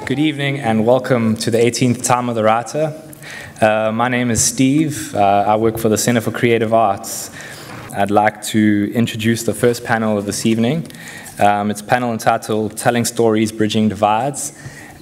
Good evening and welcome to the 18th Time of the Writer. My name is Steve. I work for the Center for Creative Arts. I'd like to introduce the first panel of this evening. It's a panel entitled Telling Stories, Bridging Divides,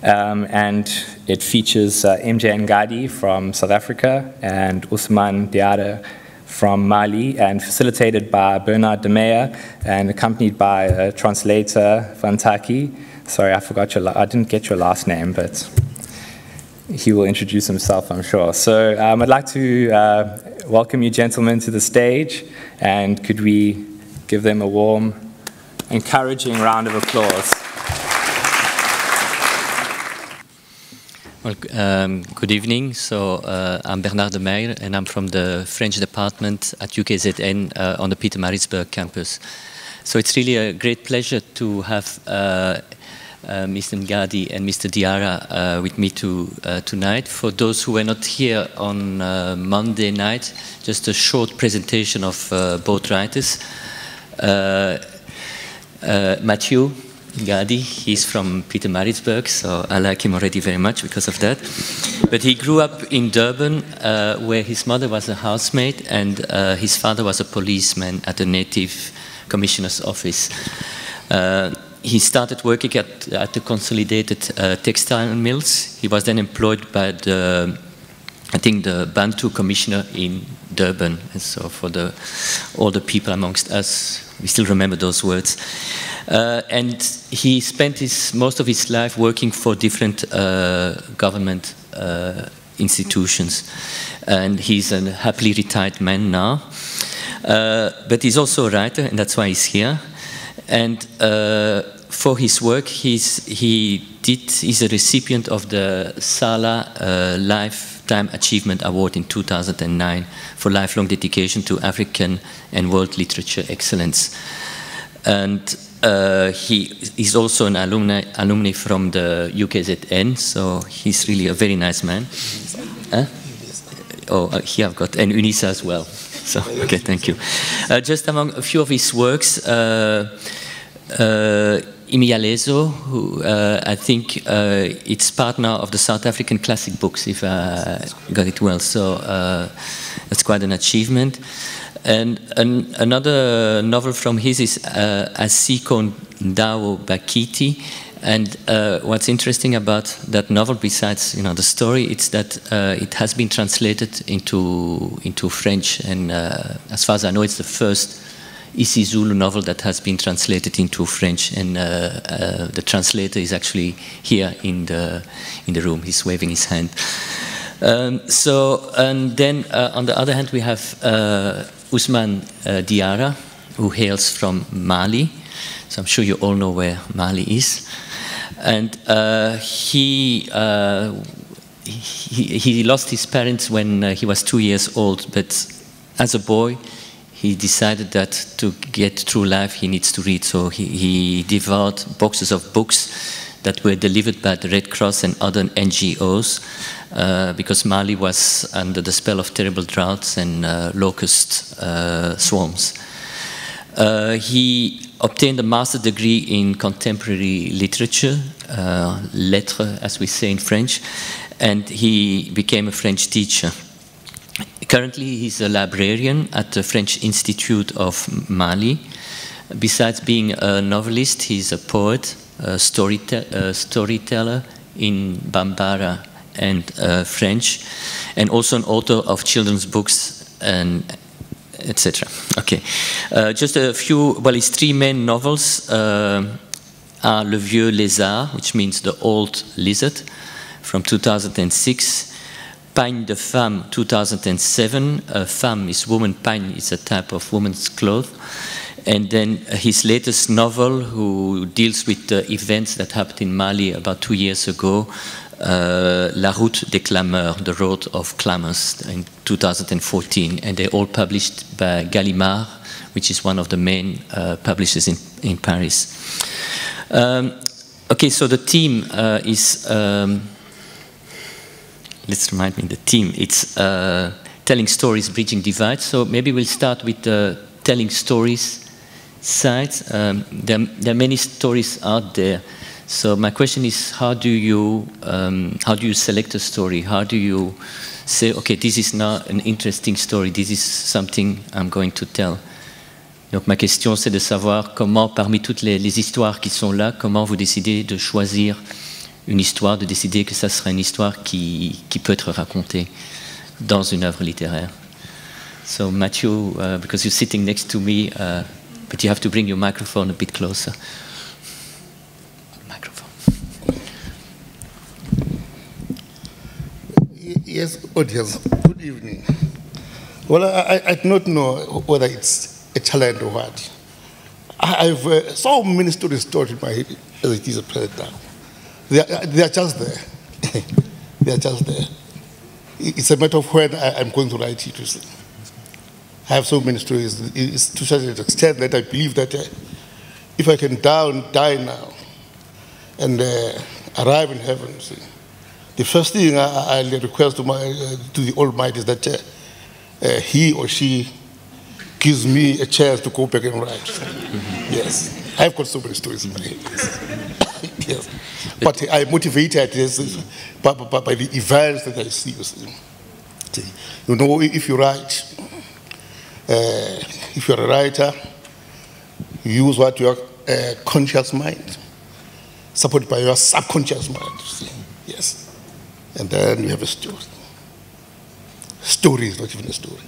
and it features MJ Ngadi from South Africa and Ousmane Diarra from Mali, and facilitated by Bernard de Meyer and accompanied by a translator, Vantaki. Sorry, I didn't get your last name, but he will introduce himself, I'm sure. So I'd like to welcome you gentlemen to the stage, and could we give them a warm, encouraging round of applause. Well, good evening. So I'm Bernard de Meyer, and I'm from the French department at UKZN on the Pietermaritzburg campus. So it's really a great pleasure to have Mr. Ngadi and Mr. Diarra with me tonight. For those who were not here on Monday night, just a short presentation of both writers. Mathieu Ngadi, he's from Pietermaritzburg, so I like him already very much because of that. But he grew up in Durban, where his mother was a housemaid and his father was a policeman at the Native Commissioner's office. He started working at the Consolidated Textile Mills. He was then employed by the Bantu Commissioner in Durban. And so for all the people amongst us, we still remember those words. And he spent most of his life working for different government institutions. And he's a happily retired man now. But he's also a writer, and that's why he's here. And for his work, he's a recipient of the Sala Lifetime Achievement Award in 2009 for lifelong dedication to African and world literature excellence. And he is also an alumni from the UKZN, so he's really a very nice man. Oh, here I've got, and UNISA as well. So, okay, thank you. Just among a few of his works, Imiyalezo, who I think it's partner of the South African Classic Books, if I got it well. So that's quite an achievement. And another novel from his is Asiko Ndao Bakiti. And what's interesting about that novel, besides the story, it's that it has been translated into French, and as far as I know, it's the first isiZulu novel that has been translated into French. And the translator is actually here in the room. He's waving his hand. And then on the other hand, we have Ousmane Diarra, who hails from Mali. So I'm sure you all know where Mali is. And he lost his parents when he was 2 years old, but as a boy, he decided that to get through life, he needs to read. So he devoured boxes of books that were delivered by the Red Cross and other NGOs, because Mali was under the spell of terrible droughts and locust swarms. He obtained a master's degree in contemporary literature, lettres, as we say in French, and he became a French teacher. Currently, he's a librarian at the French Institute of Mali. Besides being a novelist, he's a poet, a storyteller in Bambara and French, and also an author of children's books and etc. Okay, just a few. Well, his three main novels are Le Vieux Lézard, which means the old lizard, from 2006. Pagne de Femme, 2007. Femme is woman, pagne is a type of woman's cloth. And then his latest novel, who deals with the events that happened in Mali about 2 years ago, La Route des Clameurs, The Road of Clamors, in 2014, and they're all published by Gallimard, which is one of the main publishers in Paris. Okay, so the theme is, let's remind me the theme, it's telling stories, bridging divides. So maybe we'll start with the telling stories side. There are many stories out there. So my question is, how do you select a story? How do you say, okay, this is now an interesting story, this is something I'm going to tell? Donc ma question, c'est de savoir comment, parmi toutes les histoires qui sont là, comment vous décidez de choisir une histoire, de décider que ça sera une histoire qui peut être racontée dans une œuvre littéraire. So Matthew, because you're sitting next to me, but you have to bring your microphone a bit closer. Microphone. Yes, audience, good evening. Well, I do not know whether it's a talent or what. I've so many stories told in my head as it is present now. They are just there. They are just there. It's a matter of when I'm going to write it, you see. I have so many stories. It's to such an extent that I believe that if I can die now and arrive in heaven, you see, the first thing I'll request to the Almighty is that He or she gives me a chance to go back and write. Yes, I've got so many stories in my head. Yes. Yes. But I'm motivated by the events that I see. You see. You know, if you write, if you're a writer, you use what your conscious mind, supported by your subconscious mind. You see. Yes. And then you have a story. Story is not even a story.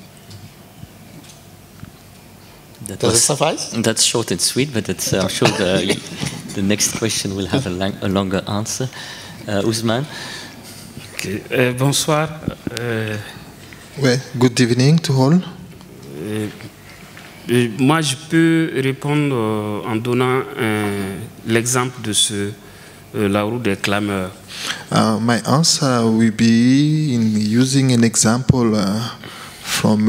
Does it suffice? That's short and sweet, but it's, I'm sure the next question will have a longer answer. Ousmane? Okay. Bonsoir. Ouais, good evening to all. Moi, je peux répondre en donnant l'exemple de La roue des clameurs. My answer will be in using an example from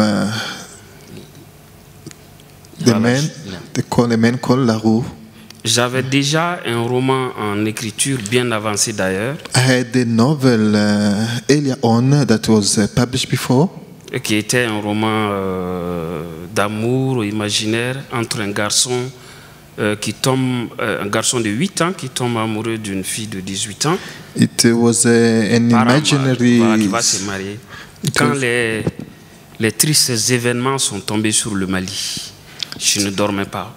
the man called La Roue. J'avais déjà un roman en écriture bien avancé d'ailleurs. I had a novel earlier on that was published before. Qui était un roman d'amour imaginaire entre un garçon un garçon de 8 ans qui tombe amoureux d'une fille de 18 ans. It was an imaginary. Voilà, qui va se marier. Quand les tristes événements sont tombés sur le Mali, je ne dormais pas.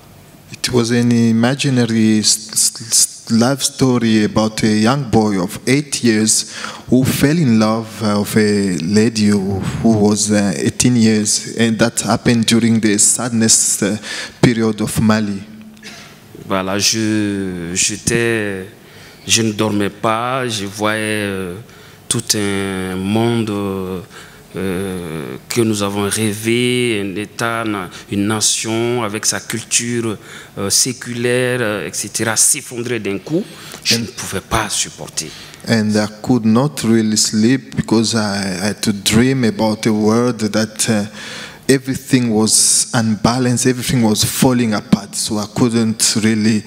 It was an imaginary love story about a young boy of 8 years who fell in love with a lady who was 18 years, and that happened during the sadness period of Mali. Voilà, je ne dormais pas, je voyais tout un monde que nous avons rêvé, un État, une nation avec sa culture séculaire, etc., s'effondrer d'un coup. Je ne pouvais pas supporter. And I could not really sleep because I had to dream about a world that everything was unbalanced, everything was falling apart. So I couldn't really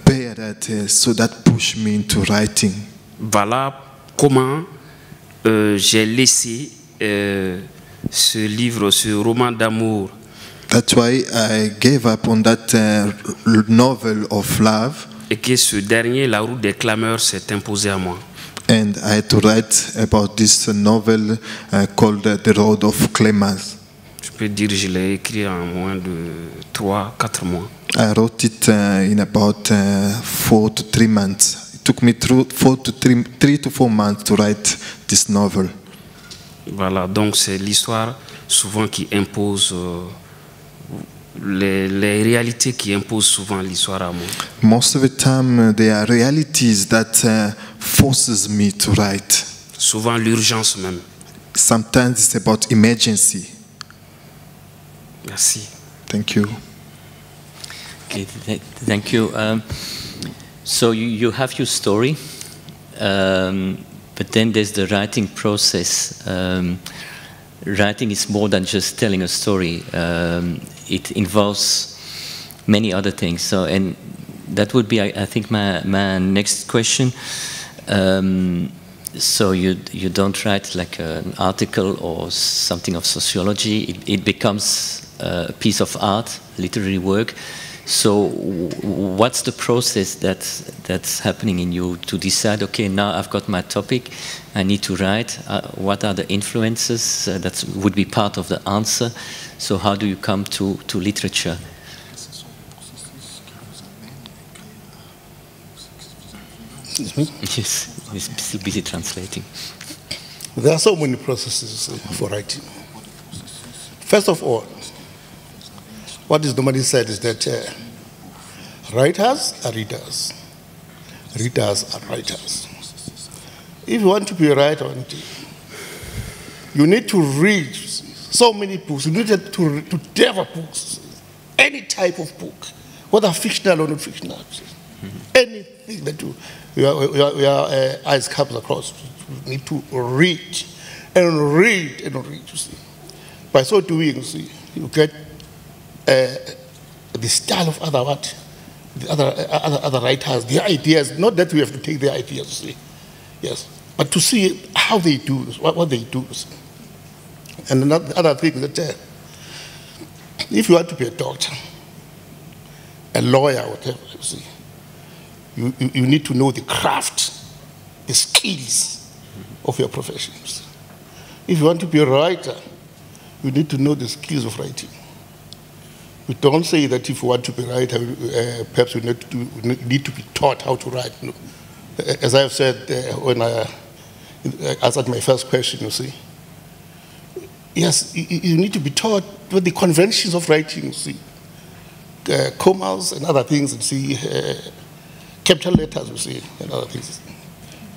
bear that. So that pushed me into writing. Voilà comment j'ai laissé ce livre, ce roman d'amour. That's why I gave up on that novel of love. Et que ce dernier, La roue des clameurs, s'est imposé à moi. And I had to write about this novel called The Road of Clamors. Je peux dire que je l'ai écrit en moins de 3-4 mois. I wrote it in about 4 to 3 months. It took me 3 to 4 months to write this novel. Voilà, donc c'est l'histoire souvent qui impose, les réalités qui imposent souvent l'histoire à moi. Most of the time, there are realities that forces me to write. Souvent l'urgence même. Sometimes it's about emergency. Merci. Thank you. Okay, thank you. So you have your story, but then there's the writing process. Writing is more than just telling a story. It involves many other things. So, and that would be, I think, my next question. So you don't write like an article or something of sociology. It becomes a piece of art, literary work. So what's the process that's happening in you to decide, okay, now I've got my topic, I need to write. What are the influences that would be part of the answer? So how do you come to literature? Excuse me? Yes, he's still busy translating. There are so many processes for writing. First of all, what is normally said is that writers are readers. Readers are writers. If you want to be a writer, you need to read so many books. You need to devour books, any type of book, whether fictional or non-fictional. Anything that your eyes comes across, you need to read and read and read, you see. By so doing, you see, you get the style of other writers, their ideas. Not that we have to take their ideas, see, yes, but to see how they do, what they do. See. And another thing that if you want to be a doctor, a lawyer, whatever, you see, you need to know the craft, the skills of your profession. If you want to be a writer, you need to know the skills of writing. We don't say that if you want to be a writer, perhaps you need to be taught how to write. No. As I have said when I answered my first question, you see, yes, you need to be taught what the conventions of writing, you see, commas and other things, you see, capital letters, you see, and other things.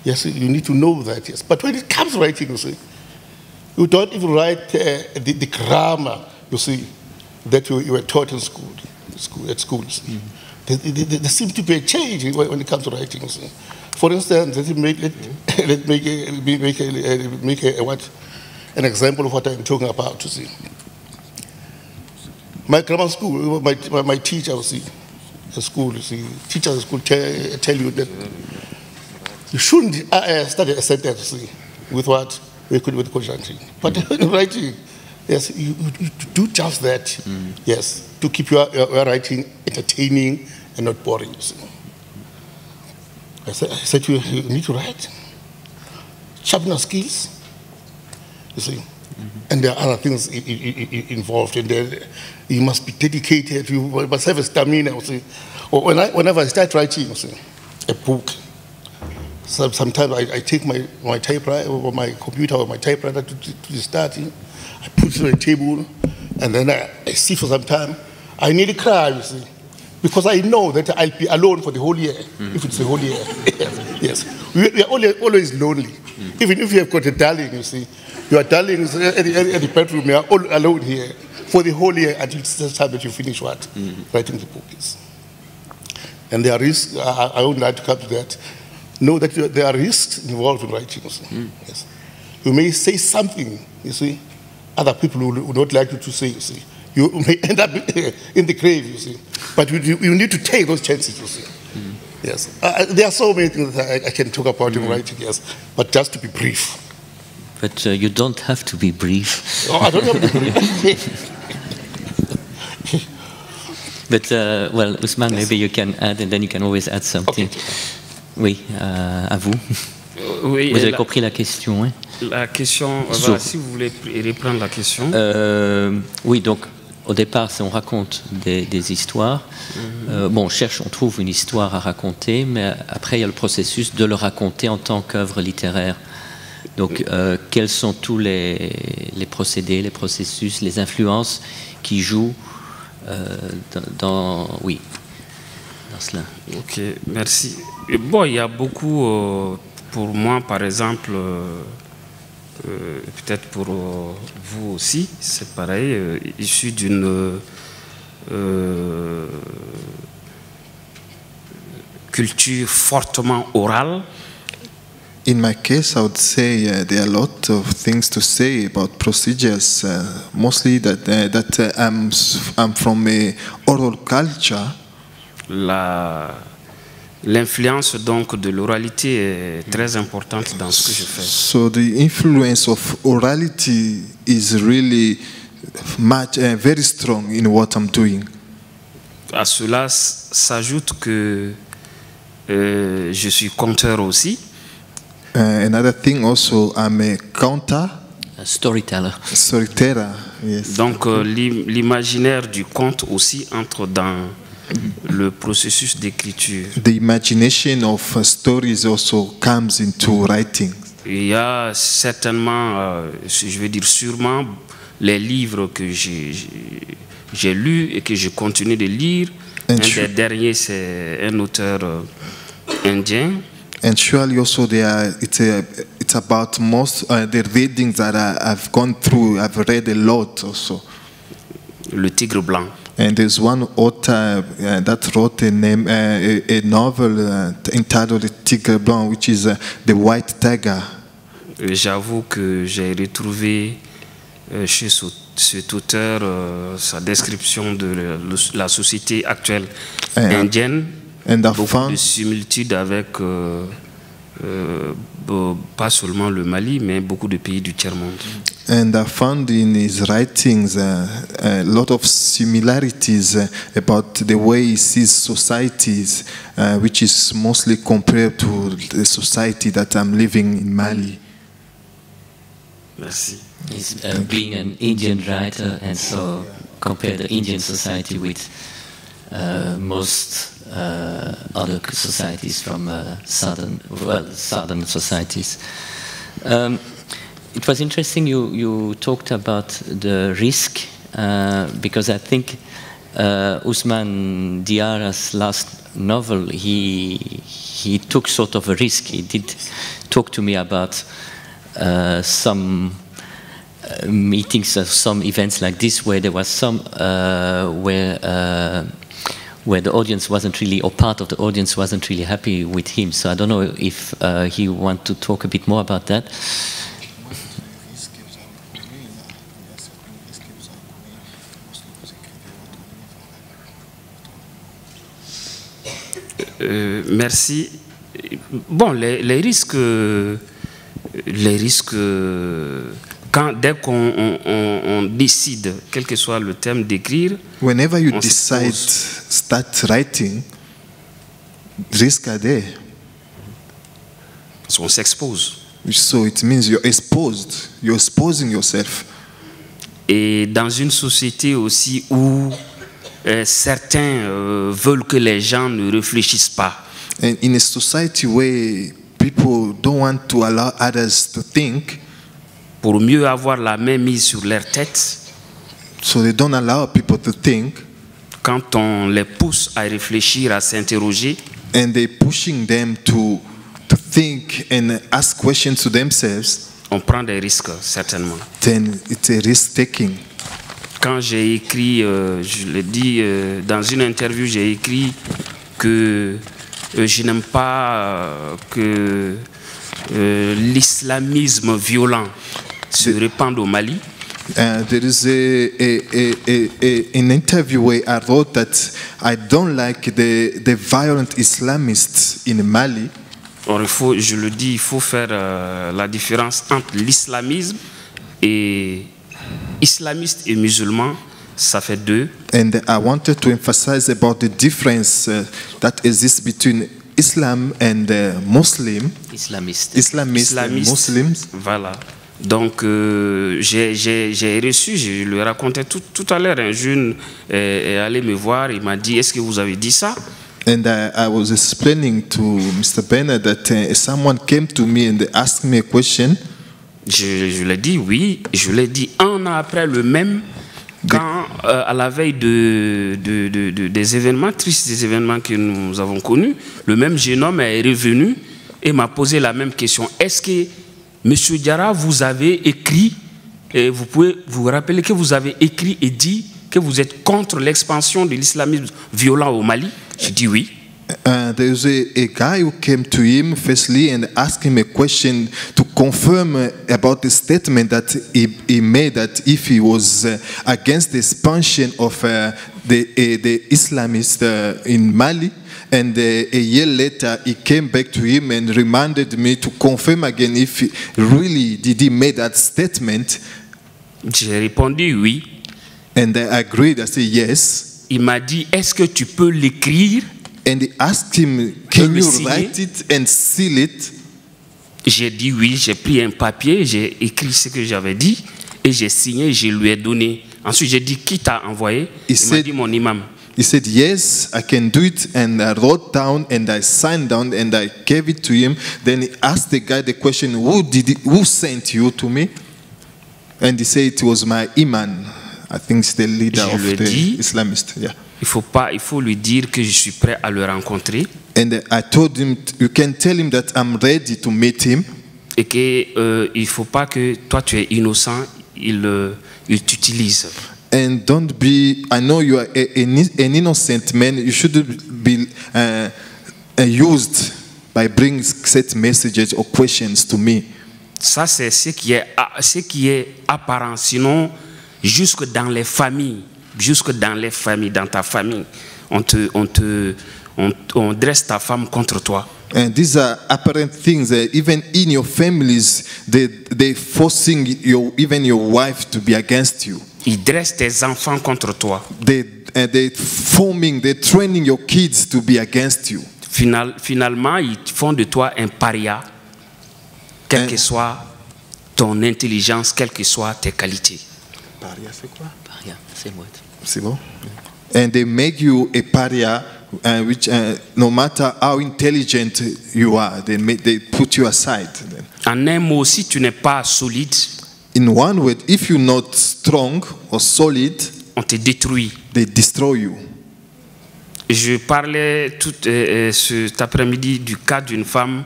Yes, you need to know that, yes. But when it comes to writing, you see, you don't even write the grammar, you see, that you were taught in school. At school. There seems to be a change when it comes to writing. You see. For instance, let's make an example of what I'm talking about. You see, my grammar school, my teacher, you see, at school, you see, teachers at school tell you that you shouldn't start a sentence, you see, with what we could with conjunction, but in writing. Yes, you do just that, yes, to keep your writing entertaining and not boring. You see. I said you need to write, sharpen your skills, you see, and there are other things involved, and you must be dedicated, you must have a stamina, you see. Or whenever I start writing, you see, a book, sometimes I take my typewriter or my computer or my typewriter to the starting. I put it on the table, and then I see for some time. I nearly cry, you see, because I know that I'll be alone for the whole year, if it's the whole year. Yes. We are always lonely. Even if you have got a darling, you see, your darling is at the bedroom, you are all alone here for the whole year until the time that you finish what? Writing the book is. And there are risks, I would like to come to that. Know that there are risks involved in writing, you see. Yes. You may say something, you see, other people would not like you to say, you see. You may end up in the grave, you see. But you need to take those chances, you see. Yes. There are so many things that I can talk about in writing, yes. But just to be brief. But you don't have to be brief. Oh, I don't have to be brief. But, well, Ousmane, maybe you can add, and then you can always add something. Okay. Oui, à vous. Oui, vous avez compris la question, hein? La question, voilà, si vous voulez reprendre la question. Oui, donc au départ, on raconte des histoires. Bon, on trouve une histoire à raconter, mais après il y a le processus de le raconter en tant qu'œuvre littéraire. Donc, quels sont tous les procédés, les processus, les influences qui jouent dans cela? Ok, merci. Et bon, il y a beaucoup, pour moi, par exemple. Peut-être pour vous aussi, c'est pareil, issu d'une culture fortement orale. In my case, I would say there are a lot of things to say about procedures. Mostly that I'm from a oral culture. L'influence donc de l'oralité est très importante dans ce que je fais. So the influence of orality is really very strong in what I'm doing. à cela s'ajoute que je suis conteur aussi. Another thing also, I'm a counter, A storyteller. storyteller. Yes. Donc l'imaginaire du conte aussi entre dans le processus d'écriture. The imagination of stories also comes into writing. Il y a certainement, je vais dire sûrement, les livres que j'ai lus et que je continue de lire. Un des derniers, c'est un auteur indien. And surely also it's about most the readings that I've gone through. I've read a lot also. Le Tigre Blanc. And there's one author that wrote a novel entitled The Tigre Blanc, which is The White Tiger. J'avoue que j'ai retrouvé chez cet auteur sa description de la société actuelle indienne. And I Beaucoup de similitudes avec pas seulement le Mali, mais beaucoup de pays du tiers-monde. And I found in his writings a lot of similarities about the way he sees societies, which is mostly compared to the society that I'm living in Mali. Merci. He's being an Indian writer, and so compare the Indian society with most other societies from southern societies. It was interesting you talked about the risk because I think Ousmane Diarra's last novel he took sort of a risk. He did talk to me about some meetings of some events like this where there was some where the audience wasn't really, or part of the audience wasn't really happy with him. So I don't know if he want to talk a bit more about that. Merci. Bon, les risques, dès qu'on décide, quel que soit le thème d'écrire, whenever you decide start writing, risks are there. On s'expose. So it means you're exposed. You're exposing yourself. Et dans une société aussi où certains veulent que les gens ne réfléchissent pas. And in a society where people don't want to allow others to think, pour mieux avoir la main mise sur leur tête, so they don't allow people to think, quand on les pousse à réfléchir, à s'interroger, and they're pushing them to think and ask questions to themselves, on prend des risques, certainement. Then it's a risk-taking. Quand j'ai écrit, je l'ai dit dans une interview, j'ai écrit que je n'aime pas que l'islamisme violent se répande au Mali. There is an interview where I wrote that I don't like the violent Islamists in Mali. Or, je le dis, il faut faire la différence entre l'islamisme et islamiste et musulman. Ça fait deux. And I wanted to emphasize about the difference that exists between Islam and Muslim. Islamiste Muslims. Voilà. Donc, j'ai reçu, je le racontais tout à l'heure, un jeune est allé me voir, il m'a dit, est-ce que vous avez dit ça? And I was explaining to Mr. Bennett that someone came to me and asked me a question. Je l'ai dit, oui. Je l'ai dit un an après le même, quand, à la veille des événements tristes, des événements que nous avons connus, le même jeune homme est revenu et m'a posé la même question. Est-ce que, M. Diarra, vous avez écrit, et vous pouvez vous rappeler que vous avez écrit et dit que vous êtes contre l'expansion de l'islamisme violent au Mali? J'ai dit oui. There's a guy who came to him firstly and asked him a question to confirm about the statement that he made, that if he was against the expansion of the Islamists in Mali. And a year later, he came back to him and reminded me to confirm again if he really did he make that statement. J'ai répondu oui. And I agreed. I said yes. il m'a dit, est-ce que tu peux l'écrire? And he asked him, can le you signer? write it and seal it? J'ai dit oui, j'ai pris un papier, j'ai écrit ce que j'avais dit et j'ai signé, je lui ai donné. Ensuite, j'ai dit, qui t'a envoyé? Il m'a dit, mon imam. He said, yes, I can do it. And I wrote down and I signed down and I gave it to him. Then he asked the guy the question, who sent you to me? And he said, it was my imam. I think it's the leader Je of lui ai the dit, Islamists. Yeah. Il faut lui dire que je suis prêt à le rencontrer And I told him, you can tell him that I'm ready to meet him. et que il faut pas que toi tu es innocent, il t'utilise. And don't be, I know you are an innocent man. You shouldn't be used by bringing set messages or questions to me. Ça c'est ce qui est apparent. Sinon, jusque dans les familles, dans ta famille, on dresse ta femme contre toi. And these are apparent things that even in your families, they forcing even your wife to be against you. Ils dressent tes enfants contre toi. They training your kids to be against you. Finalement, ils font de toi un paria, quelle que soit ton intelligence, quelles que soient tes qualités. Paria, c'est quoi? Paria, c'est moi. C'est bon? And they make you a pariah, which no matter how intelligent you are, they put you aside. En un mot, si tu n'es pas solide, In one word, if you're not strong or solid, on te détruit. they destroy you. Je parlais cet après-midi du cas d'une femme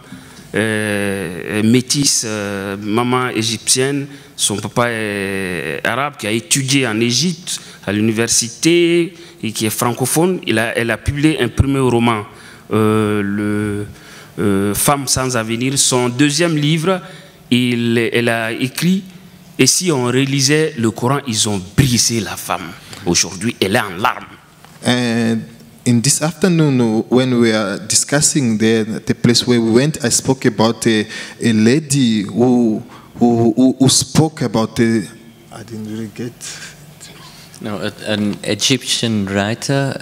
métisse, maman égyptienne, son papa est arabe, qui a étudié en Égypte, à l'université, et qui est francophone. Elle a publié un premier roman, Femme sans avenir. Son deuxième livre, elle a écrit, et si on relisait le Coran, ils ont brisé la femme. Aujourd'hui, elle est en larmes. And in this afternoon, when we are discussing the place where we went, I spoke about a lady who spoke about the. I didn't really get. No, an Egyptian writer,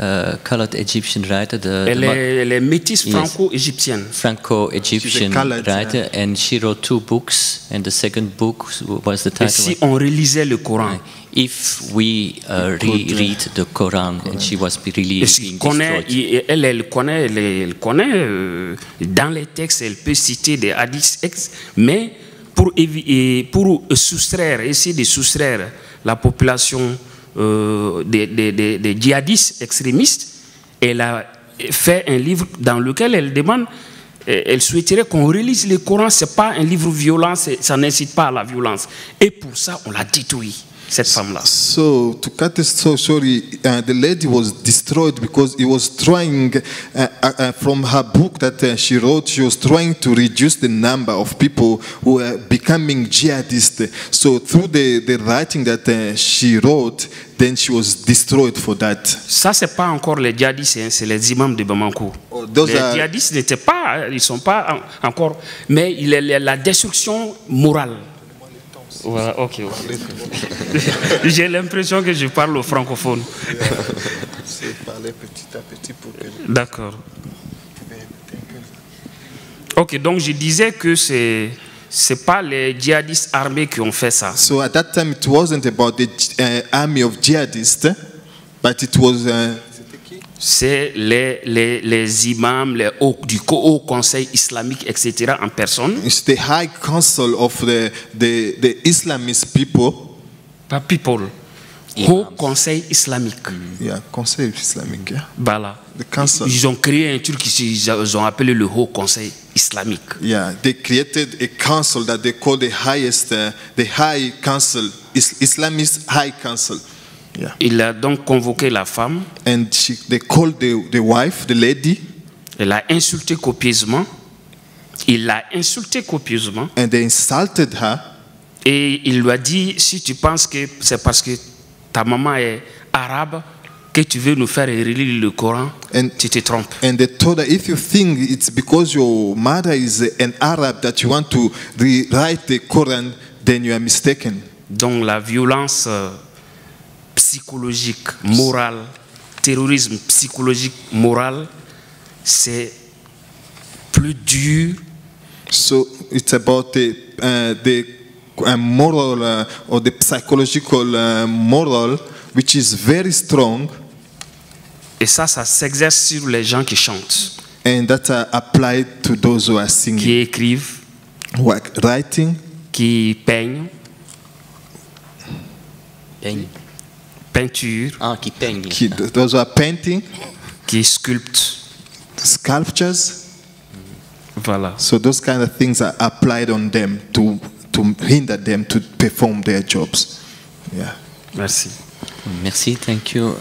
colored Egyptian writer. Elle est métisse franco-égyptienne. Franco-Egyptian writer, and she wrote 2 books. And the second book was the title. Et si on relisait le Coran, if we reread the Quran, and she was really being destroyed. Elle connaît dans les textes, elle peut citer des hadiths, mais pour essayer de soustraire la population des djihadistes extrémistes, elle a fait un livre dans lequel elle demande, elle souhaiterait qu'on relise le Coran. C'est pas un livre violent, ça n'incite pas à la violence. Et pour ça, on l'a détruit, cette femme-là. So to cut the story short, the lady was destroyed because he was trying, from her book that she wrote, she was trying to reduce the number of people who are becoming jihadists. So through the writing that she wrote, then she was destroyed for that. Ça, c'est pas encore les djihadistes, hein, c'est les imams de Bamako. Those Les are- djihadistes n'étaient pas, ils sont pas encore, mais il est la destruction morale. Ouais, ok. J'ai l'impression que je parle au francophone. C'est parler petit à petit pour que. D'accord. Ok, donc je disais que c'est pas les djihadistes armés qui ont fait ça. So at that time, it wasn't about the army of jihadists, but it was. C'est les imams, du Haut Conseil islamique, etc. en personne. It's the high council of the Islamist people. Pas people. Haut Conseil islamique. Yeah, Conseil islamique. Yeah. Voilà. The council. Ils ont créé un truc qu'ils ont appelé le Haut Conseil islamique. Yeah, they created a council that they call the highest, the High Council, Islamist High Council. Yeah. Il a donc convoqué la femme. And they called the wife, the lady. Elle a insulté copieusement. Il l'a insulté copieusement. And they insulted her. Et il lui a dit, si tu penses que c'est parce que ta maman est arabe que tu veux nous faire relire le Coran, tu te trompes. And they told her, if you think it's because your mother is an Arab that you want to rewrite the Quran, then you are mistaken. Donc la violence psychologique, morale terrorisme psychologique, moral, c'est plus dur. So it's about the moral or the psychological moral, which is very strong. Et ça s'exerce sur les gens qui chantent, And that applied to those who are singing, qui écrivent, who are writing, qui peignent, Peigne. peinture, Ah, qui peigne. those who are painting, qui sculptent. sculptures. Voilà. So those kind of things are applied on them to hinder them to perform their jobs. Yeah. Merci. Merci, thank you.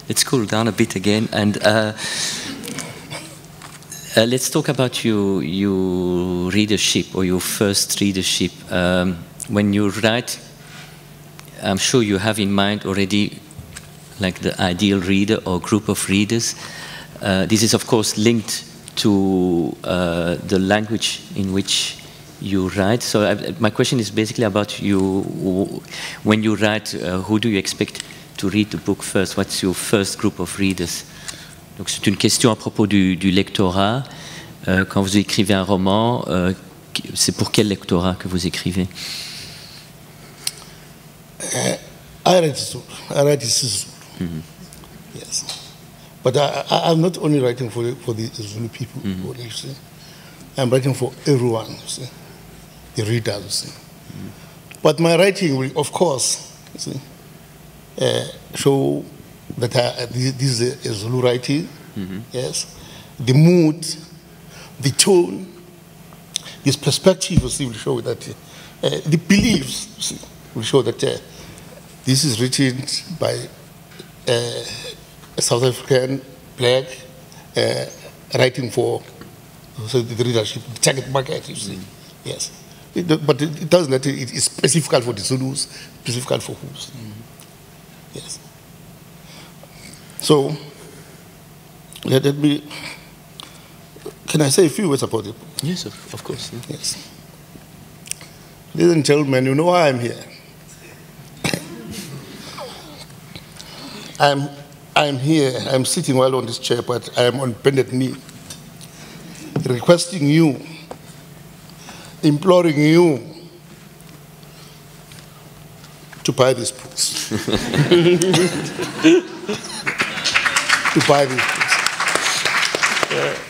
Let's cool down a bit again, and let's talk about your readership or your first readership. When you write, I'm sure you have in mind already like the ideal reader or group of readers. This is of course linked to the language in which you write. So my question is basically about you. When you write, who do you expect to read the book first? What's your first group of readers? Donc c'est une question à propos du lectorat. Quand vous écrivez un roman, c'est pour quel lectorat que vous écrivez? I write Zulu. Yes. But I'm not only writing for the Zulu people, you see. I'm writing for everyone, you see. The readers, you see. But my writing will, of course, you see, show that this is a Zulu writing, yes. The mood, the tone, this perspective, you see, will show that the beliefs, you see, will show that this is written by a South African black writing for the readership, the target market, you see. Yes. But it doesn't matter, it is specific for the Zulus, specific for who's. Yes. So, let me, can I say a few words about it? Yes, of course. Yeah. Yes. Ladies and gentlemen, you know why I'm here. I'm here, I'm sitting well on this chair, but I'm on bended knee, requesting you, imploring you to buy these books. To buy these books.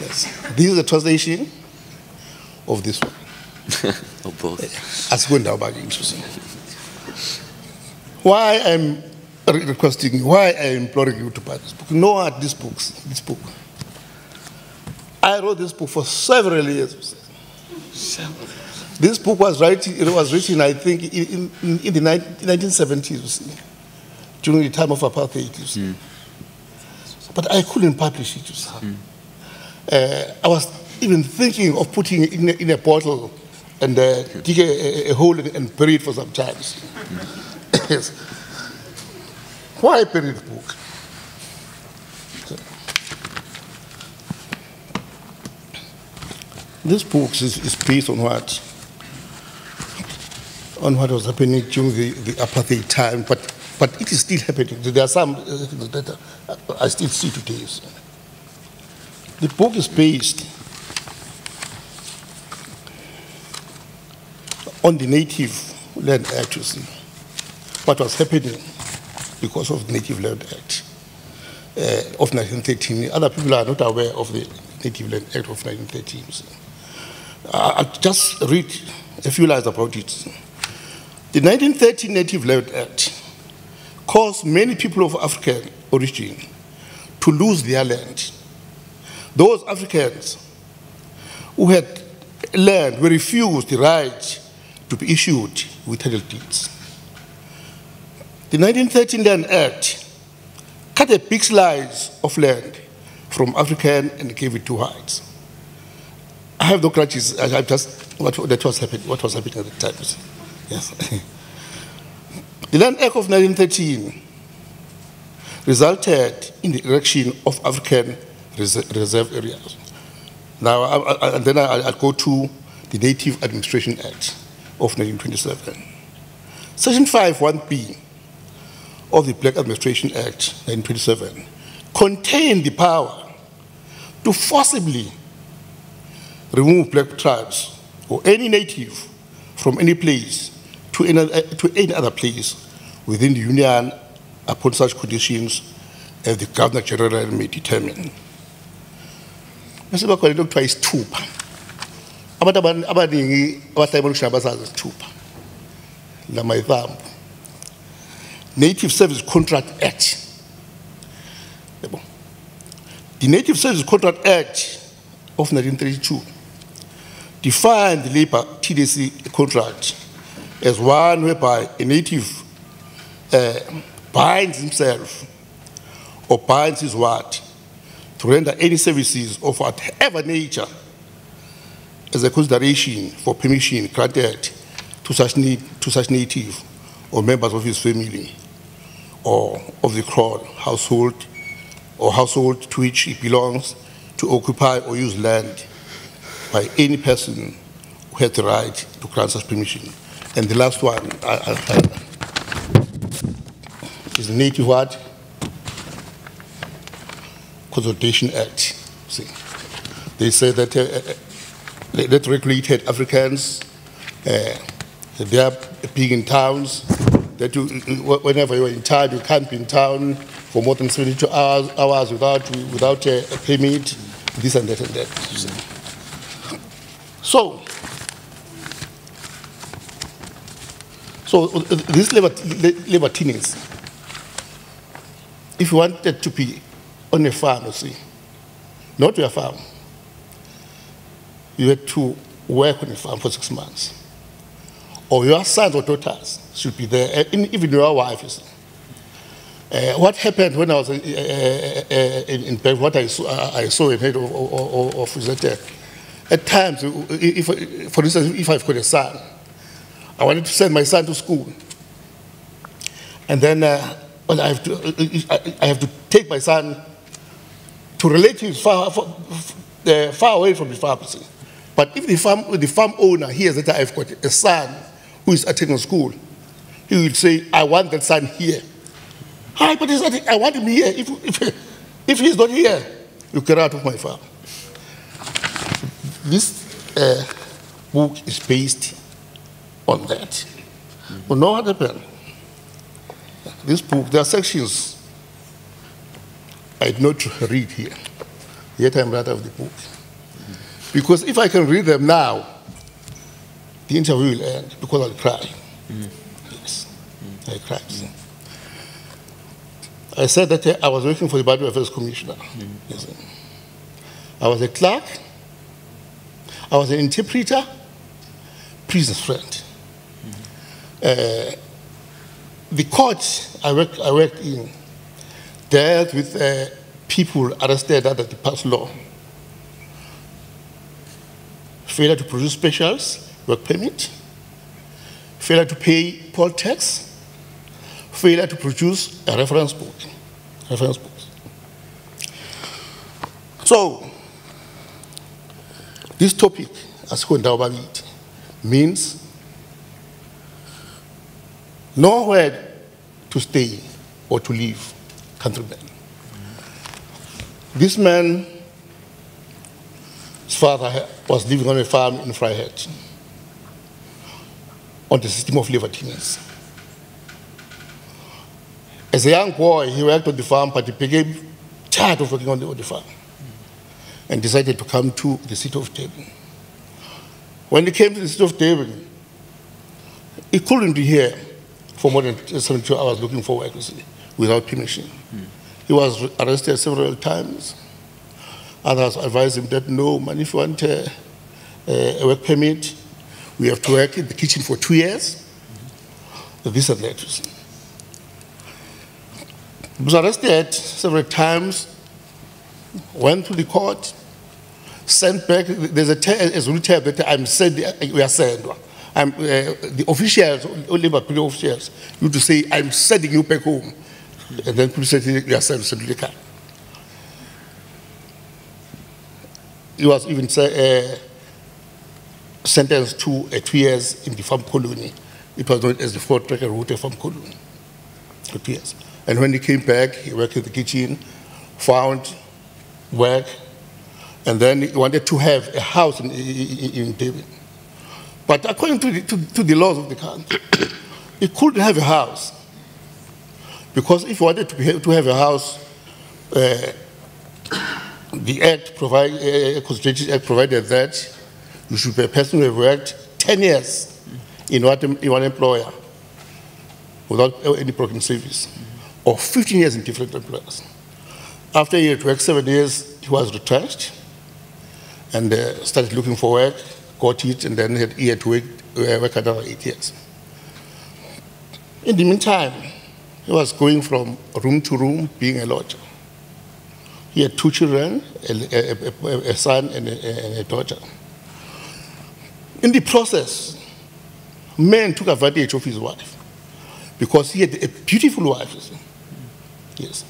Yes. This is a translation of this one. Oh, both. As going down back into. Why I'm requesting you, why I'm imploring you to buy this book. Know what this book. I wrote this book for several years. This book was written, I think, in the 1970s, you see, during the time of apartheid, you see. But I couldn't publish it, you see. I was even thinking of putting it in a bottle and dig a hole and bury it for some time. Yes. Why bury the book? This book is based on what was happening during the apartheid time, but it is still happening. There are some things that I still see today. The book is based on the Native Land Act, you see, what was happening because of the Native Land Act of 1913. Other people are not aware of the Native Land Act of 1913. So I'll just read a few lines about it. The 1913 Native Land Act caused many people of African origin to lose their land. Those Africans who had land were refused the right to be issued with title deeds. The 1913 Land Act cut a big slice of land from African and gave it to whites. I have no grudges. I just what was happening at the time. Yes. The Land Act of 1913 resulted in the erection of African reserve areas. Now, I'll go to the Native Administration Act of 1927. Section 5(1)(b) of the Black Administration Act 1927 contained the power to forcibly remove black tribes or any native from any place to any other place within the Union upon such conditions as the Governor General may determine. Bese bakhona into okuthiwa isithupha. Abantu abaningi abahlala emalokishini abasazi isithupha. Lama yithambo. Native Service Contract Act. The Native Service Contract Act of 1932 defined the labor TDC contract as one whereby a native binds himself or binds his word to render any services of whatever nature as a consideration for permission granted to such native or members of his family or of the crowd, household to which he belongs to occupy or use land by any person who has the right to grant such permission. And the last one is the Native what? Consultation Act. See, they say that that regulated Africans, they are being in towns, that whenever you're in town, you can't be in town for more than 72 hours without a permit, this and that and that. So these libertines, if you wanted to be on a farm, you see, not your farm, you had to work on a farm for 6 months. Or your sons or daughters should be there, even your wife, you see. What happened when I was in Bank, what I saw in head of that, at times, for instance, if I've got a son, I wanted to send my son to school. And then I have to take my son to relatives far away from the pharmacy. But if the farm owner hears that I've got a son who is attending school, he will say, I want that son here. Hi, but I want him here. If he's not here, you get out of my farm. This book is based on that. But no what happened. This book, there are sections I did not read here, yet I'm right of the book. Because if I can read them now, the interview will end because I'll cry. Yes, I cried. I said that I was working for the Badu Affairs Commissioner. Yes. I was a clerk, I was an interpreter, prisoner's friend. The court I worked in dealt with people arrested under the past law. Failure to produce specials, work permit, failure to pay poll tax, failure to produce a reference book. So, this topic, as Kondawabit, means nowhere to stay or to live, countrymen. This man's father was living on a farm in Vryheid on the system of libertines. As a young boy, he worked on the farm, but he became tired of working on the farm and decided to come to the city of Durban. When he came to the city of Durban, he couldn't be here for more than 72 hours looking for work, without permission. He was arrested several times. Others advised him that, no, man, if you want a work permit, we have to work in the kitchen for 2 years. This and that. He was arrested several times, went to the court, sent back. There's a tab that I'm sent, we are sent. The officials, only Labor officials, used to say, I'm sending you back home. And then people said, you are sent to the car. He was even sentenced to 2 years in the farm colony. It was known as the Fort Tracker Route farm colony. For 2 years. And when he came back, he worked in the kitchen, found work, and then he wanted to have a house in David. But according to the laws of the country, he couldn't have a house. Because if he wanted to have a house, the Constitution Act provided that you should be a person who have worked 10 years in one employer without any broken service, or 15 years in different employers. After he had worked 7 years, he was retrenched and started looking for work, got it, and then he had to work another 8 years. In the meantime, he was going from room to room, being a lodger. He had 2 children, a son and a daughter. In the process, men took advantage of his wife because he had a beautiful wife. You see. Yes.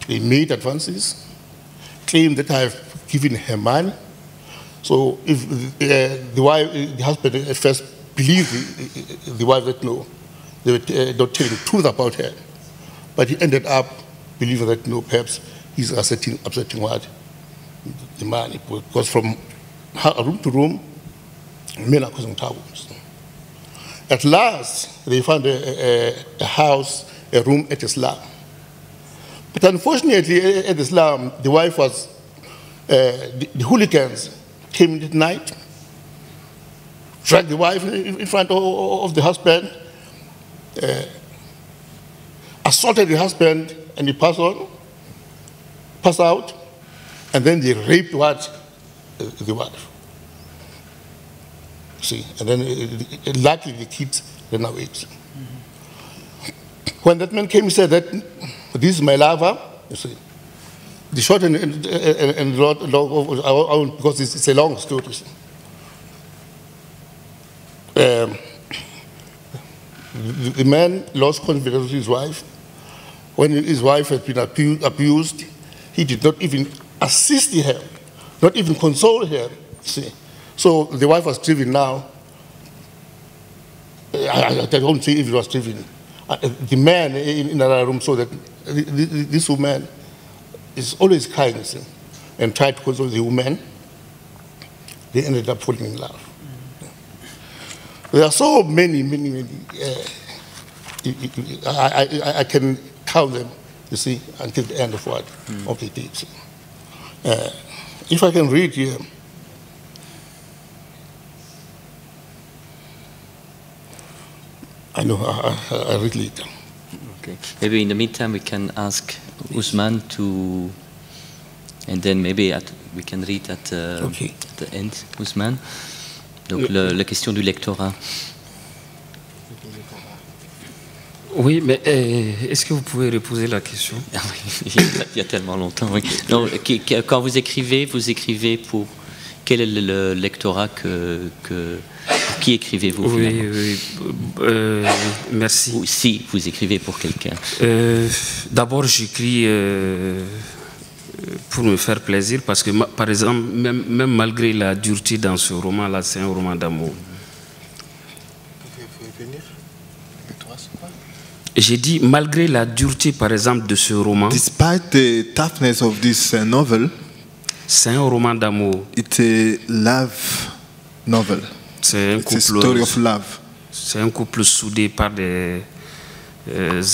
They made advances, claimed that I have given her money. So if the husband at first believed the wife that no, they were not telling the truth about her. But he ended up believing that no, perhaps he's upsetting what? The money. Because from room to room, men are causing troubles. At last, they found a house, a room at Islam. But unfortunately, at Islam, the wife was, the hooligans came at night, dragged the wife in front of the husband, assaulted the husband, and he passed out, and then they raped the wife. See, and then luckily the kids ran away. When that man came, he said that this is my lover. You see, the short and long, because it's a long story. The man lost confidence with his wife. When his wife had been abused, he did not even assist her, not even console her. See. So the wife was driven now. I don't say if it was driven. The man in another room saw that this woman is always crying, see, and tried to console the woman. They ended up falling in love. There are so many. I can count them, you see, until the end of of the day. If I can read here. I know, I read later. Okay. Maybe in the meantime we can ask Ousmane to, and then maybe we can read at the end, Ousmane. Donc la question du lectorat. Oui, mais est-ce que vous pouvez reposer la question? Il y a tellement longtemps, oui. Non, quand vous écrivez pour... Quel est le lectorat qui écrivez-vous? Oui, merci. Ou si vous écrivez pour quelqu'un. D'abord, j'écris pour me faire plaisir, parce que, par exemple, même malgré la dureté dans ce roman-là, c'est un roman d'amour. J'ai dit, malgré la dureté, par exemple, de ce roman, despite the toughness of this novel, c'est un roman d'amour. It's a love novel. C'est un couple. It's a story of love. C'est un couple soudé par des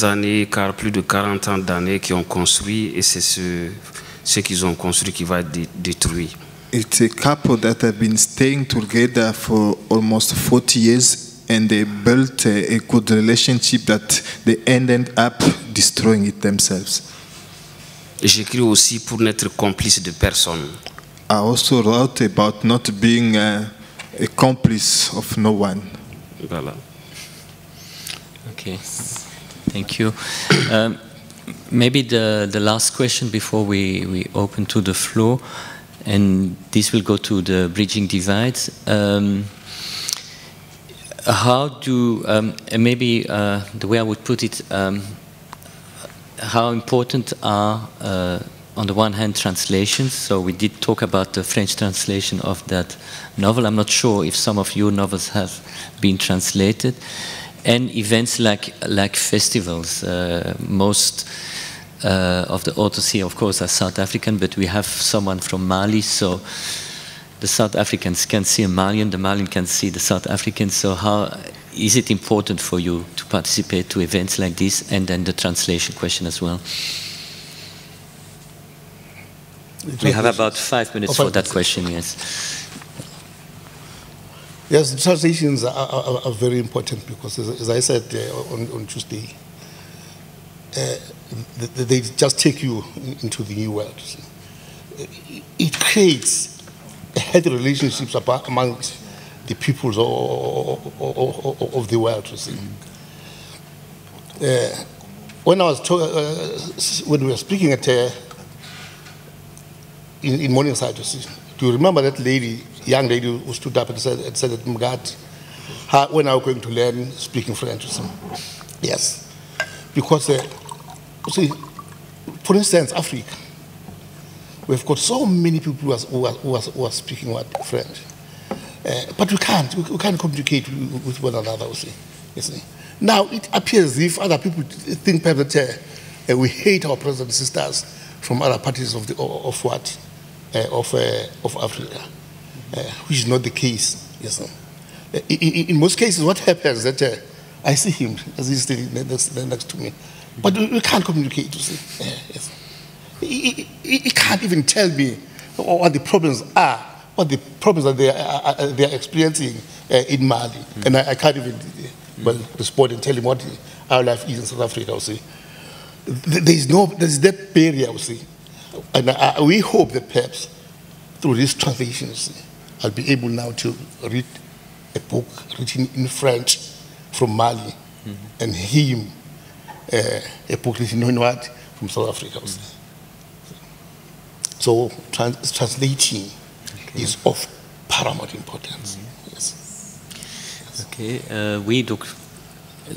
années, car plus de 40 ans d'années qui ont construit, et c'est ce qu'ils ont construit qui va être détruit. It's a couple that have been staying together for almost 40 years, and they built a good relationship that they ended up destroying it themselves. J'écris aussi pour n'être complice de personne. I also wrote about not being a complice of no one. Voilà. Okay, thank you. Maybe the last question before we open to the floor, and this will go to the bridging divides. How do, maybe the way I would put it, how important are, on the one hand, translations? So we did talk about the French translation of that novel. I'm not sure if some of your novels have been translated. and events like festivals. Most of the authors here, of course, are South African, but we have someone from Mali, so the South Africans can see a Malian, the Malian can see the South African. So how is it important for you to participate to events like this? And then the translation question as well. We have about 5 minutes for that question, yes. Yes, the translations are very important because, as I said on Tuesday, they just take you into the new world. It creates healthy relationships amongst the peoples of the world. You see. When when we were speaking at in Morningside, you see, do you remember that lady, young lady, who stood up and said that Mgat, when are we going to learn speaking French? You see? Yes, because see, for instance, Africa. We've got so many people who are speaking French, but we can't communicate with one another. You see. Now it appears as if other people think perhaps that we hate our brothers and sisters from other parties of Africa, which is not the case. Yes. In most cases, what happens is that I see him as he's sitting next to me, but we can't communicate. You see. Yes. He can't even tell me what the problems are, what the problems that they are experiencing in Mali, and I can't even respond and tell him what our life is in South Africa. I'll say there's that barrier. I'll say, and we hope that perhaps through these translations, I'll be able now to read a book written in French from Mali, and him a book written in what from South Africa. So translating is of paramount importance. Yes. Okay. Oui, donc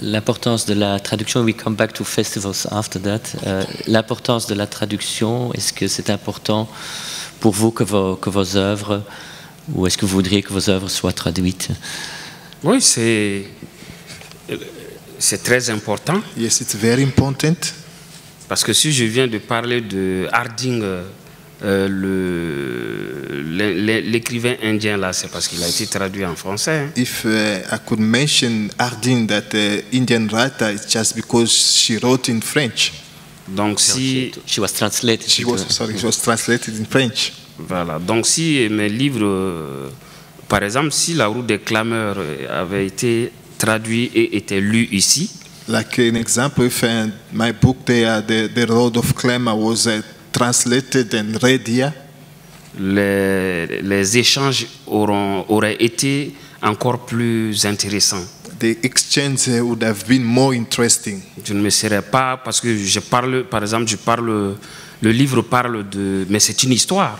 l'importance de la traduction. We come back to festivals after that. L'importance de la traduction. Est-ce que c'est important pour vous que vos œuvres, ou est-ce que vous voudriez que vos œuvres soient traduites? Oui, c'est très important. Yes, it's very important. Parce que si je viens de parler de Harding, l'écrivain indien là, c'est parce qu'il a été traduit en français. If I could mention Harding, that Indian writer, it's just because she wrote in French. Donc si she was translated. She was translated in French. Voilà. Donc si mes livres, par exemple, si La Route des Clameurs avait été traduit et était lu ici. Like an example, if my book there, the Road of Clamor was translated and read here, les échanges auraient été encore plus intéressants. The exchange would have been more interesting. Je ne me serais pas, parce que je parle, par exemple, le livre parle de, mais c'est une histoire.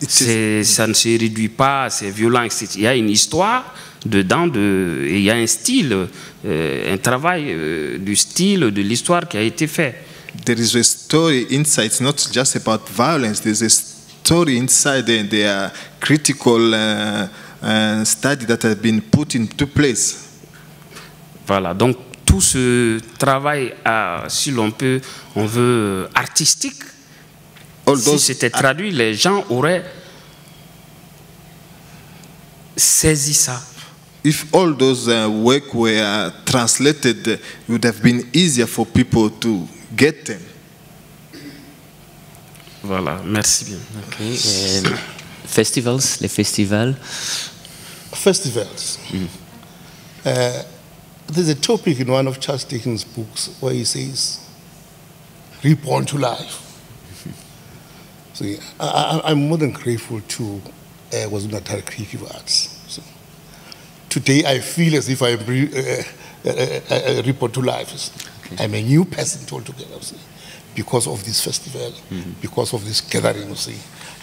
Ça ne se réduit pas, c'est violent, etc. Il y a une histoire dedans, et il y a un style, un travail du style, de l'histoire qui a été fait. There is a story inside. It's not just about violence. There's a story inside, and there are critical study that have been put into place. Voilà. Donc tout ce travail, si l'on veut artistique, si c'était traduit, les gens auraient saisi ça. If all those work were translated, it would have been easier for people to get them. Voilà, merci bien. Okay. Festivals, les festivals. Festivals. There's a topic in one of Charles Dickens' books where he says, reborn to life. So I'm more than grateful to KwaZulu-Natal Creative Arts. So, today I feel as if I'm reborn to life. Okay. I'm a new person altogether, because of this festival, because of this gathering.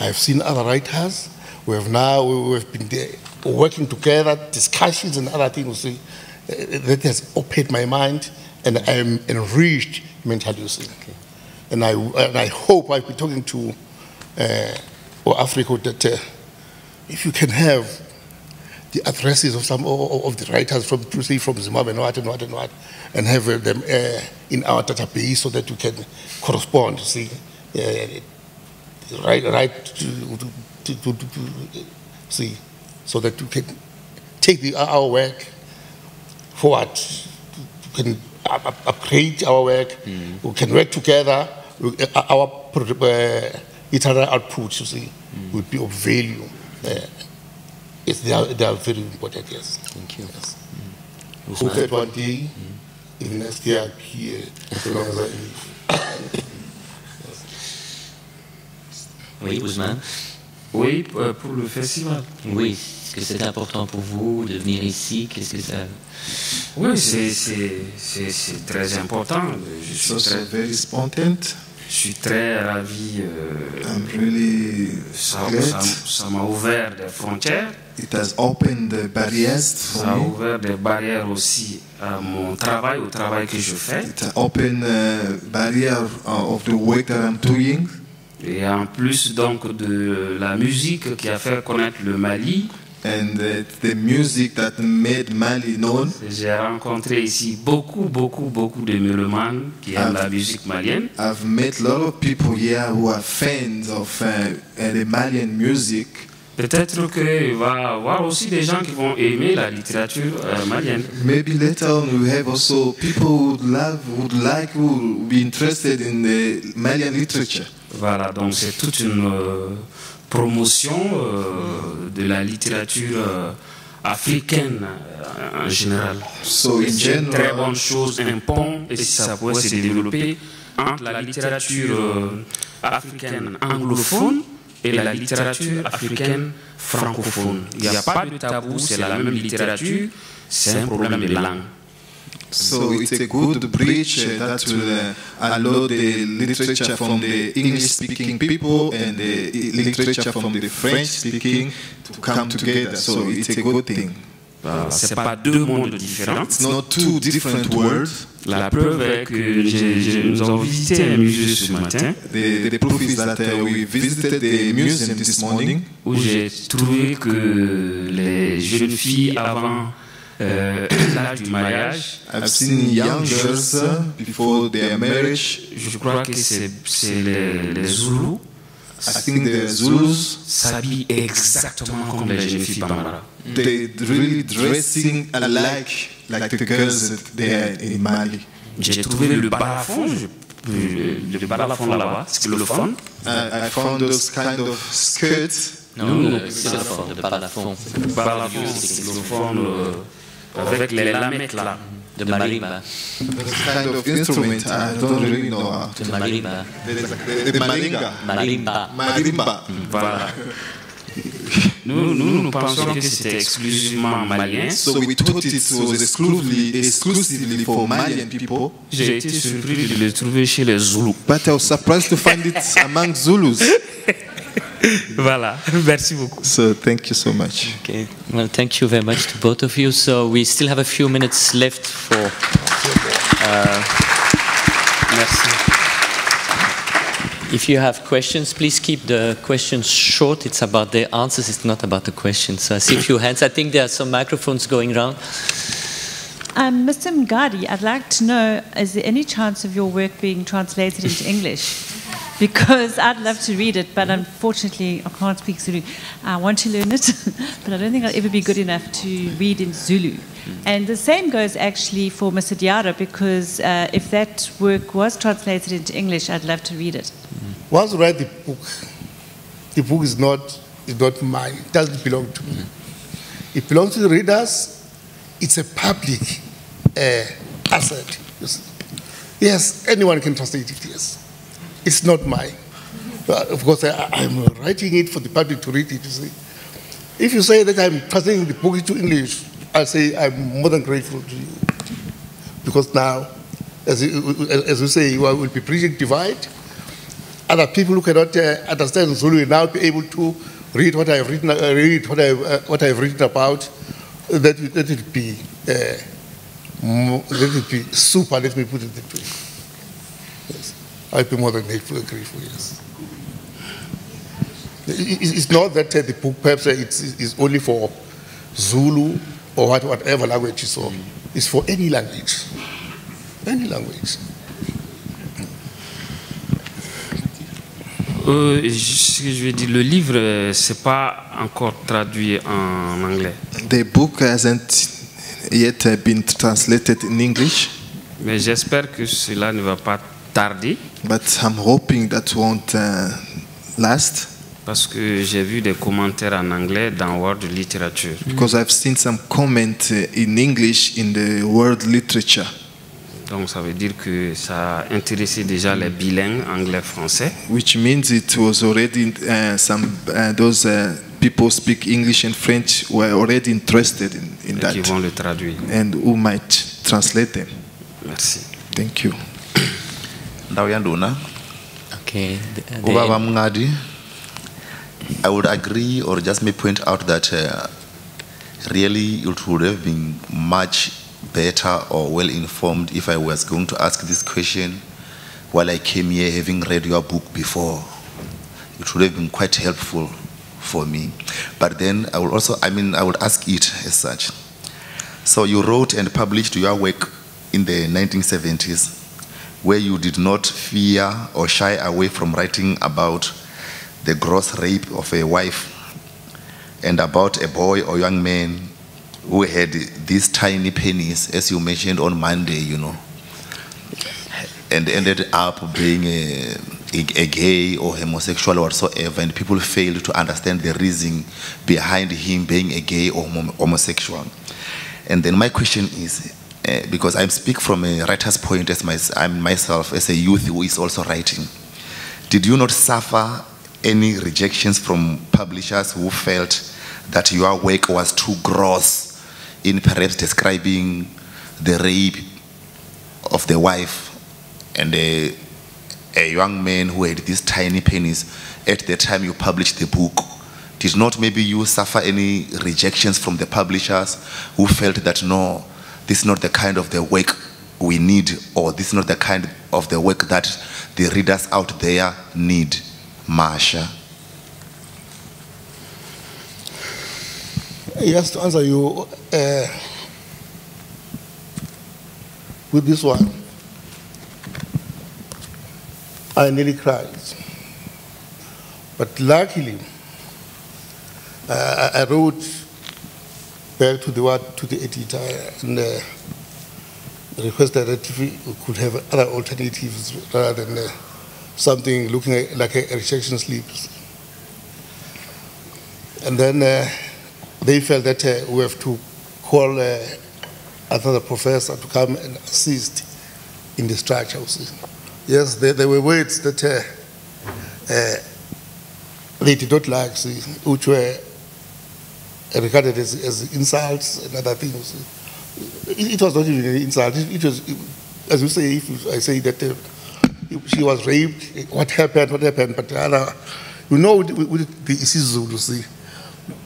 I've seen other writers. We've been there working together, discussions and other things. That has opened my mind, and I'm enriched mentally. Okay. And I hope I'll be talking to Africa that if you can have the addresses of some of the writers from Zimbabwe and what, and have them in our database so that we can correspond. See, right to see, so that we can take our work forward. We can upgrade our work. We can work together. Our literary output, you see, will be of value. Yes, they are very important, yes. Thank you. Yes. Hope that one day, in next year, I'll be here as long as I live. Oui, Ousmane. Oui, pour le festival. Oui, est-ce que c'est important pour vous de venir ici? Qu'est-ce que ça... Oui, c'est très important. Very important. Je suis très ravi. I'm really glad. Ça m'a ouvert des frontières. It has opened the barriers for Ça a me. ouvert des barrières aussi à mon travail, au travail que je fais. It has opened a barrier of the work that I'm doing. Et en plus donc de la musique qui a fait connaître le Mali, And the music that made Mali known. j'ai rencontré ici beaucoup de mélomanes qui aiment la musique malienne. I've met a lot of people here who are fans of the Malian music. Peut-être qu'il va y avoir aussi des gens qui vont aimer la littérature malienne. Maybe later on we have also people who would be interested in the Malian literature. Voilà, donc c'est toute une promotion de la littérature africaine en général. So in C'est une très general, bonne chose, un pont, et si ça pourrait se développer entre la littérature africaine anglophone et la littérature africaine francophone. Il n'y a pas de tabou, c'est la même littérature, c'est un problème de langue. so it's a good bridge that will allow the literature from the English-speaking people and the literature from the French-speaking to come together. So it's a good thing. Voilà, c'est pas deux mondes différents. It's not two different worlds. La preuve est que nous avons visité un musée ce matin The proof is that we visited the museum this morning, où j'ai trouvé que les jeunes filles avant l'âge du mariage, I've seen young girls before their marriage. je crois que c'est les Zoulous, I think the Zulus, s'habillent exactement comme les jeunes filles Bambara. they really dressing alike like the girls there in Mali. J'ai trouvé le balafon, le balafon là-bas, c'est le fond. I found those kind of skirts. Non, c'est le fond, le balafon. Le balafon, c'est le fond avec les lamettes là. De marimba. This kind of instrument, I don't really know. De marimba. The maringa. Marimba. Marimba. Voilà. Nous pensons que c'était exclusivement malien. So we thought it was exclusively for Malian people. J'ai été surpris de le trouver chez les Zoulous. But I was surprised to find it among Zulus. Voilà, merci beaucoup. So thank you so much. Okay. Well, thank you very much to both of you. So we still have a few minutes left for. Merci. If you have questions, please keep the questions short. It's about the answers. It's not about the questions. So I see a few hands. I think there are some microphones going around. Mr. Mgadi, I'd like to know, is there any chance of your work being translated into English? Because I'd love to read it, but unfortunately I can't speak Zulu. I want to learn it, but I don't think I'll ever be good enough to read in Zulu. And the same goes actually for Mr. Diarra, because if that work was translated into English, I'd love to read it. Once you write the book is not mine. It doesn't belong to me. It belongs to the readers. It's a public asset. Yes, anyone can translate it, yes. It's not mine. Of course, I'm writing it for the public to read it, you see. If you say that I'm translating the book into English, I'll say I'm more than grateful to you. Because now, as you say, you will be bridging divide. Other people who cannot understand Zulu will now be able to read what I've written, what I've written about. That will be super. Let me put it that way. Yes. I'll be more than grateful, yes. It's not that the book perhaps it's only for Zulu, or whatever language. So it's for any language. Any language. Ce que je veux dire, le livre, c'est pas encore traduit en anglais. The book hasn't yet been translated in English, Mais j'espère que cela ne va pas tarder. but I'm hoping that won't last, Parce que j'ai vu des commentaires en anglais dans World Literature. because I've seen some comment in English in the world literature, Donc ça veut dire que ça a intéressé déjà les bilingues anglais-français. which means it was already those people speak English and French were already interested in Et that, qui vont le traduire. and who might translate them. Merci. Thank you. Ndawo yanduna. Okay. Ubaba Mngadi, I would agree or just may point out that really it would have been much better or well informed if I was going to ask this question while I came here having read your book before. It would have been quite helpful for me. But then I would ask it as such. So you wrote and published your work in the 1970s, where you did not fear or shy away from writing about the gross rape of a wife and about a boy or young man who had these tiny pennies, as you mentioned on Monday, and ended up being a gay or homosexual or whatsoever, and people failed to understand the reason behind him being a gay or homosexual. And then my question is, because I speak from a writer's point as I'm myself as a youth who is also writing, did you not suffer any rejections from publishers who felt that your work was too gross in perhaps describing the rape of the wife and a young man who had these tiny pennies at the time you published the book? Did not maybe you suffer any rejections from the publishers who felt that no, this is not the kind of the work we need, or this is not the kind of the work that the readers out there need? Marsha. Yes, to answer you with this one, I nearly cried. But luckily, I wrote back to the editor and requested that if we could have other alternatives rather than something looking like a rejection slip. And then they felt that we have to call another professor to come and assist in the structure. Yes, there were words that they did not like, which were regarded as insults and other things. It was not even an insult. It was, as you say, if I say that she was raped, what happened, but with the isiZulu, you see,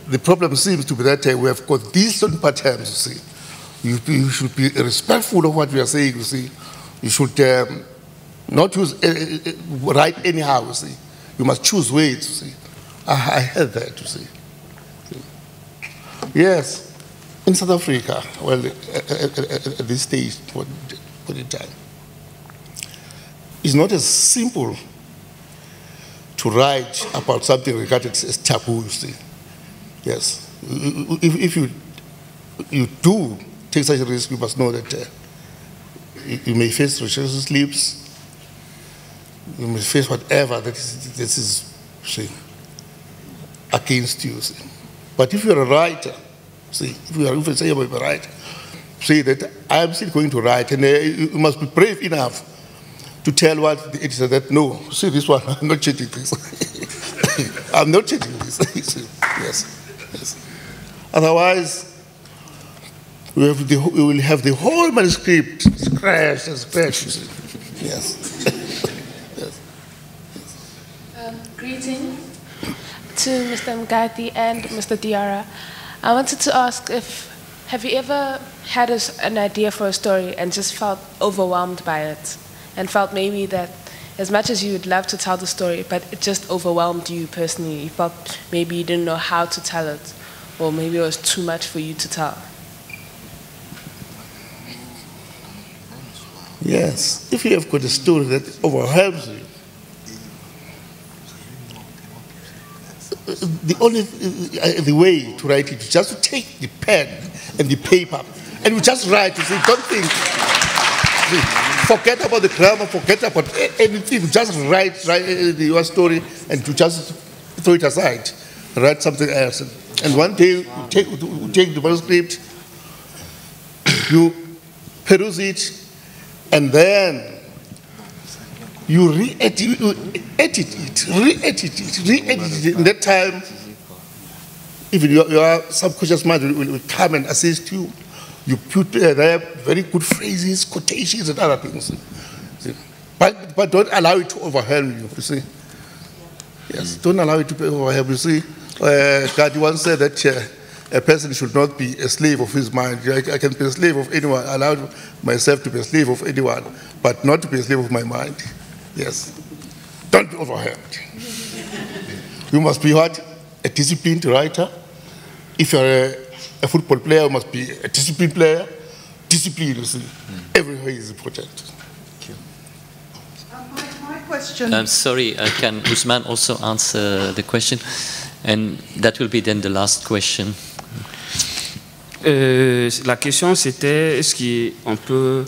the problem seems to be that we have got these certain patterns, you see. You should be respectful of what we are saying, you see. You should not use write anyhow, you see. You must choose words, you see. I heard that, you see. Yes, in South Africa, well, at this stage, for the time, it's not as simple to write about something regarded as taboo, you see. Yes, if you do take such a risk, you must know that you may face rejection slips, you may face whatever that is say, against you. See. But if you're a writer, see, if you say you're a writer, say that I am still going to write, and you must be brave enough to tell what the editor that no, see this one, I'm not changing this. I'm not changing this. Yes. Yes. Otherwise, we will have the whole manuscript scratched and scratched. Yes. Yes. Greetings to Mr. Mngadi and Mr. Diarra. I wanted to ask have you ever had an idea for a story and just felt overwhelmed by it, and felt maybe that as much as you would love to tell the story, but it just overwhelmed you personally? You felt maybe you didn't know how to tell it, or maybe it was too much for you to tell? Yes, if you have got a story that overwhelms you, the way to write it is just to take the pen and the paper and you just write. You say, don't think. Forget about the grammar, forget about anything. Just write your story and to just throw it aside. Write something else. And one day you take the manuscript, you peruse it, and then you re-edit it. In that time, even your subconscious mind will come and assist you. You put there very good phrases, quotations, and other things. But don't allow it to overwhelm you see. Yes, don't allow it to overwhelm you see. God once said that a person should not be a slave of his mind. I can be a slave of anyone, allow myself to be a slave of anyone, but not to be a slave of my mind. Yes. Don't be overwhelmed. You must be what? A disciplined writer. If you're a football player, you must be a disciplined player. Discipline, you see. Everywhere is important. My question... I'm sorry, can Ousmane also answer the question? And that will be then the last question. La question c'était, est-ce qu'on peut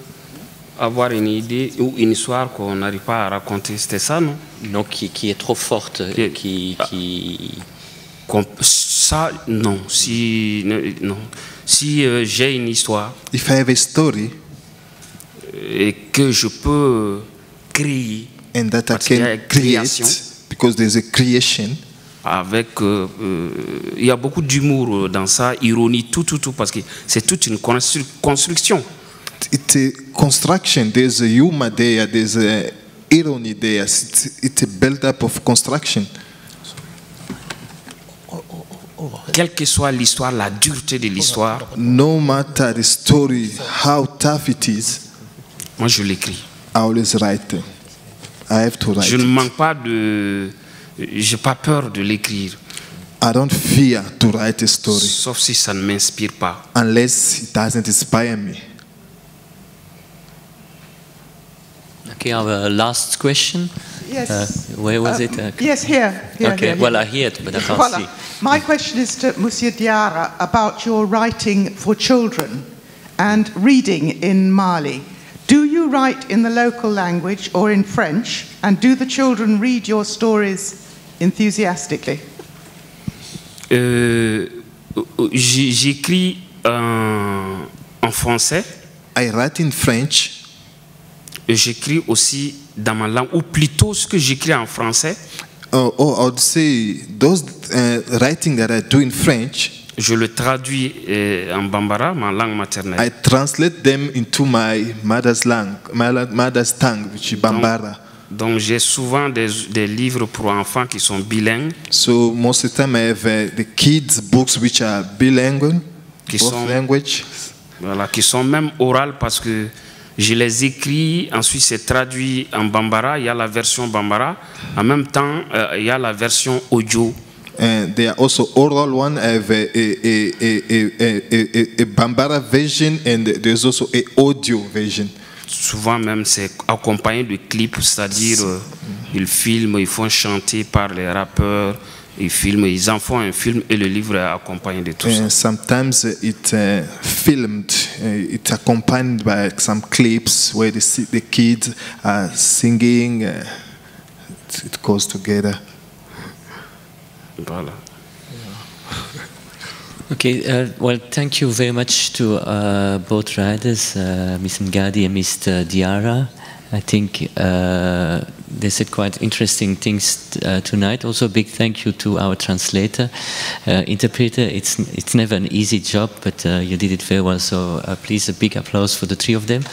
avoir une idée ou une histoire qu'on n'arrive pas à raconter? C'était ça, non? Non, qui est trop forte. Ça, non. Si j'ai une histoire If I have a story et que je peux créer, and that I can create, because there's a creation, avec il y a beaucoup d'humour dans ça, ironie, tout, parce que c'est toute une construction. It's a construction. There's a humor there. There's a irony there. It's a build-up of construction. Quelle que soit l'histoire, la dureté de l'histoire, no matter the story, how tough it is, moi je l'écris. I always write. I have to write. Je ne manque pas de, j'ai pas peur de l'écrire. I don't fear to write a story. Sauf si ça ne m'inspire pas. Unless it doesn't inspire me. Okay, our last question. Yes. Where was it? Yes, here. Okay, well, I hear it, but I can't see. My question is to Monsieur Diarra about your writing for children and reading in Mali. Do you write in the local language or in French? And do the children read your stories enthusiastically? J'écris en français. I write in French. J'écris aussi dans ma langue, ou plutôt ce que j'écris en français. I would say those writing that I do in French, je le traduis en Bambara, ma langue maternelle. I translate them into my mother's tongue, which is Bambara. Donc j'ai souvent des livres pour enfants qui sont bilingues. So most of the time I have the kids books which are bilingual, both language. Voilà, qui sont même orales parce que je les écris, ensuite c'est traduit en Bambara, il y a la version Bambara, en même temps il y a la version audio. And there are also oral one, I have a Bambara version and there's also an audio version. Souvent même c'est accompagné de clips, c'est-à-dire ils filment, ils font chanter par les rappeurs, ils filment, ils en font un film et le livre est accompagné de tout ça. Sometimes it's filmed, it's accompanied by some clips where the kids are singing, it goes together. Voilà. Okay, well, thank you very much to both writers, Ms. Mngadi and Mr. Diarra. I think they said quite interesting things tonight. Also, a big thank you to our translator, interpreter. It's never an easy job, but you did it very well. So please, a big applause for the three of them.